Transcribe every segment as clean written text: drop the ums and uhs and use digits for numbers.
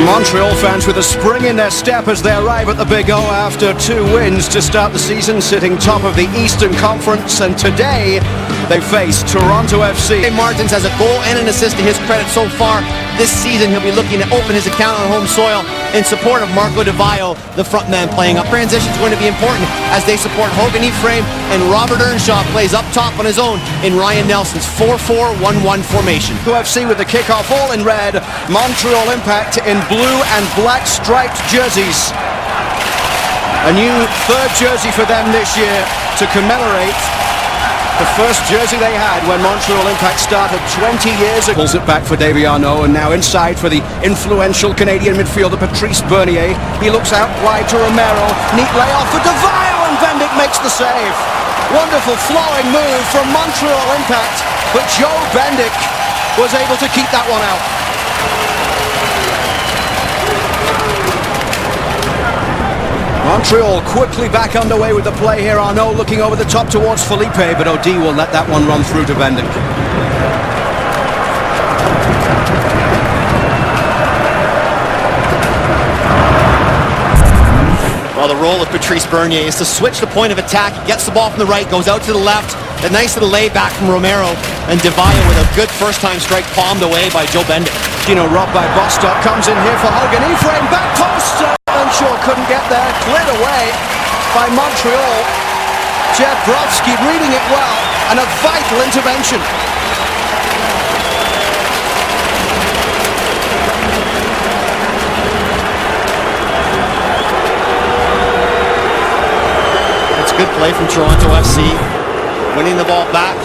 Montreal fans with a spring in their step as they arrive at the Big O after 2 wins to start the season, sitting top of the Eastern Conference, and today they face Toronto FC. Martins has a goal and an assist to his credit so far this season. He'll be looking to open his account on home soil in support of Marco Di Vaio, the front man playing up. Transition is going to be important as they support Hogan Ephraim, and Robert Earnshaw plays up top on his own in Ryan Nelson's 4-4-1-1 formation. UFC with the kickoff all in red, Montreal Impact in blue and black striped jerseys. A new third jersey for them this year to commemorate the first jersey they had when Montreal Impact started 20 years ago. Pulls it back for Davy Arnaud, and now inside for the influential Canadian midfielder Patrice Bernier. He looks out wide to Romero. Neat layoff for Di Vaio, and Bendick makes the save. Wonderful flowing move from Montreal Impact, but Joe Bendick was able to keep that one out. Montreal quickly back underway with the play here. Arnaud looking over the top towards Felipe, but O'D will let that one run through to Bendick. Well, the role of Patrice Bernier is to switch the point of attack. He gets the ball from the right, goes out to the left. A nice little layback from Romero, and Di Vaio with a good first-time strike palmed away by Joe Bendick. Robbed by Bostock, comes in here for Hogan Ephraim, back post. Earnshaw couldn't get there, cleared away by Montreal. Jeff Brovsky reading it well, and a vital intervention. It's good play from Toronto FC, winning the ball back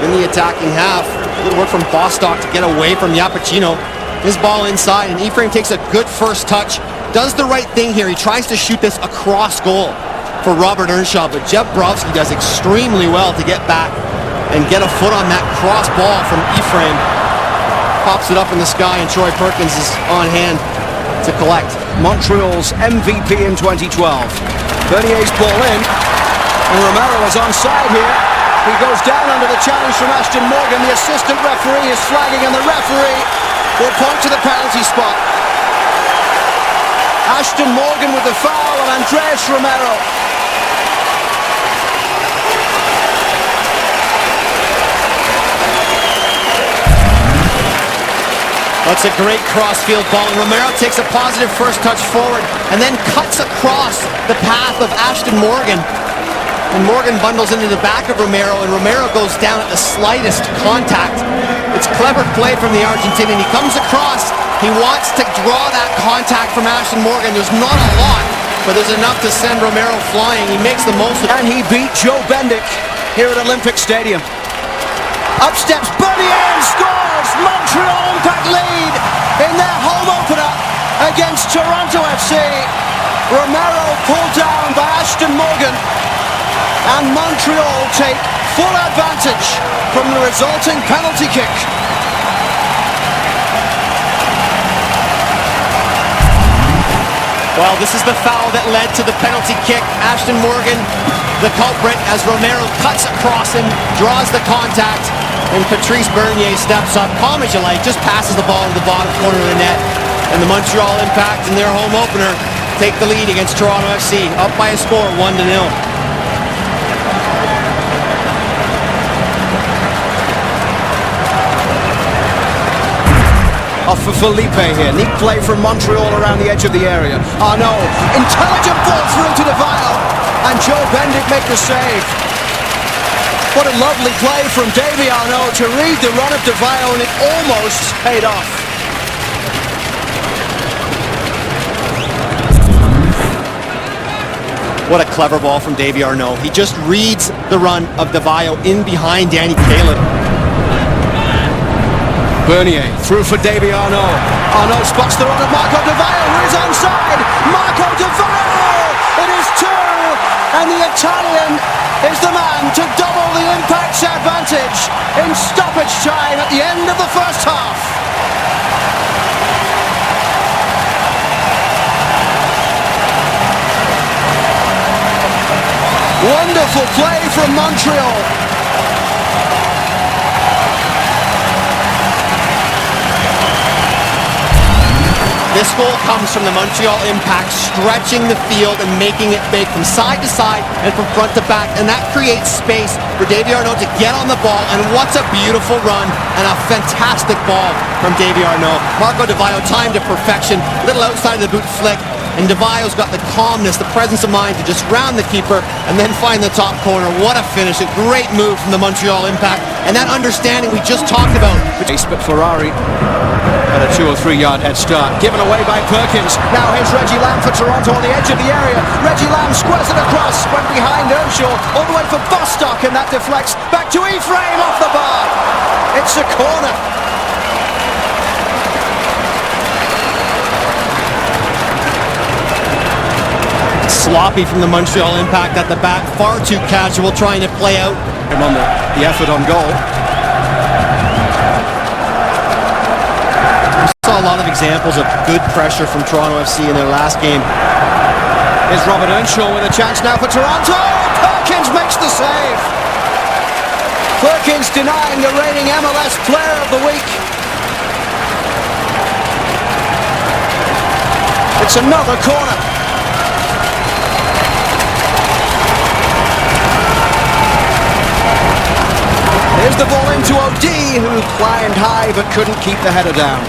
in the attacking half. Good work from Bostock to get away from Yappuccino. His ball inside, and Ephraim takes a good first touch. Does the right thing here. He tries to shoot this across goal for Robert Earnshaw, but Jeff Brovsky does extremely well to get back and get a foot on that cross ball from Ephraim. Pops it up in the sky, and Troy Perkins is on hand to collect. Montreal's MVP in 2012. Bernier's ball in, and Romero is onside here. He goes down under the challenge from Ashton Morgan. The assistant referee is flagging, and the referee will point to the penalty spot. Ashton Morgan with the foul on Andres Romero. That's a great cross-field ball, and Romero takes a positive first touch forward and then cuts across the path of Ashton Morgan. And Morgan bundles into the back of Romero, and Romero goes down at the slightest contact. It's clever play from the Argentinian. He comes across. He wants to draw that contact from Ashton Morgan. There's not a lot, but there's enough to send Romero flying. He makes the most of it. And he beat Joe Bendick here at Olympic Stadium. Up steps Bernier and scores! Montreal Impact lead in their home opener against Toronto FC. Romero pulled down by Ashton Morgan, and Montreal take full advantage from the resulting penalty kick. Well, this is the foul that led to the penalty kick. Ashton Morgan, the culprit, as Romero cuts across him, draws the contact, and Patrice Bernier steps up, calm as you like, just passes the ball to the bottom corner of the net. And the Montreal Impact in their home opener take the lead against Toronto FC, up by a score 1-0. Off for Felipe here. Neat play from Montreal around the edge of the area. Arnaud, intelligent ball through to Di Vaio, and Joe Bendick make the save. What a lovely play from Davy Arnaud to read the run of Di Vaio, and it almost paid off. What a clever ball from Davy Arnaud. He just reads the run of Di Vaio in behind Danny Caleb. Bernier through for Davy Arnaud. Arnaud spots the run of Marco Di Vaio, who is onside. Marco Di Vaio! It is 2, and the Italian is the man to double the Impact's advantage in stoppage time at the end of the first half. Wonderful play from Montreal. This goal comes from the Montreal Impact stretching the field and making it big from side to side and from front to back, and that creates space for Davy Arnault to get on the ball, and what's a beautiful run and a fantastic ball from Davy Arnault. Marco Di Vaio timed to perfection, little outside of the boot flick, and Di Vaio's got the calmness, the presence of mind to just round the keeper and then find the top corner. What a finish, a great move from the Montreal Impact, and that understanding we just talked about. But Ferrari at a 2 or 3 yard head start, given away by Perkins. Now here's Reggie Lamb for Toronto on the edge of the area. Reggie Lamb squares it across, went behind Earnshaw, all the way for Bostock, and that deflects back to Ephraim off the bar. It's a corner. Sloppy from the Montreal Impact at the back, far too casual, trying to play out. On the effort on goal. We saw a lot of examples of good pressure from Toronto FC in their last game. Here's Robert Earnshaw with a chance now for Toronto. Perkins makes the save. Perkins denying the reigning MLS Player of the Week. It's another corner. Here's the ball into O'D, who climbed high but couldn't keep the header down.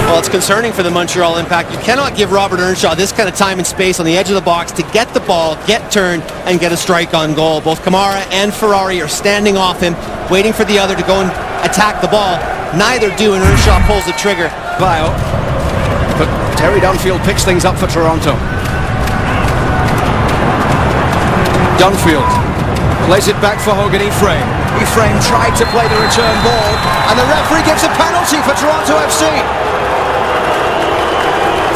Well, it's concerning for the Montreal Impact. You cannot give Robert Earnshaw this kind of time and space on the edge of the box to get the ball, get turned, and get a strike on goal. Both Kamara and Ferrari are standing off him, waiting for the other to go and attack the ball. Neither do, and Earnshaw pulls the trigger. Bio, but Terry Dunfield picks things up for Toronto. Dunfield plays it back for Hogan Ephraim. Ephraim tried to play the return ball, and the referee gives a penalty for Toronto FC.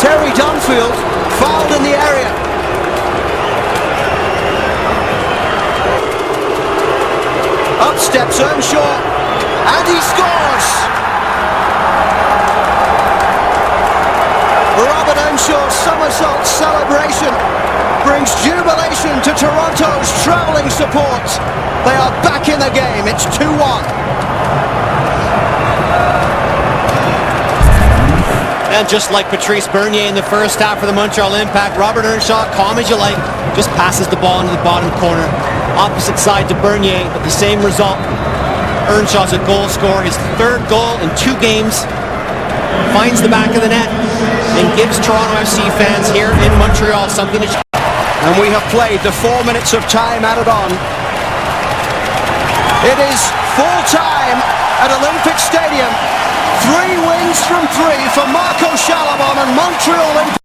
Terry Dunfield fouled in the area. Up steps Earnshaw, and he scores! Robert Earnshaw's somersault celebration brings jubilation to Toronto's travelling support. They are back in the game. It's 2-1. And just like Patrice Bernier in the first half for the Montreal Impact, Robert Earnshaw, calm as you like, just passes the ball into the bottom corner. Opposite side to Bernier, but the same result. Earnshaw's a goal scorer, his third goal in 2 games. Finds the back of the net and gives Toronto FC fans here in Montreal something to... And we have played the 4 minutes of time added on. It is full time at Olympic Stadium. 3 wins from 3 for Marco Chalamon and Montreal Impact.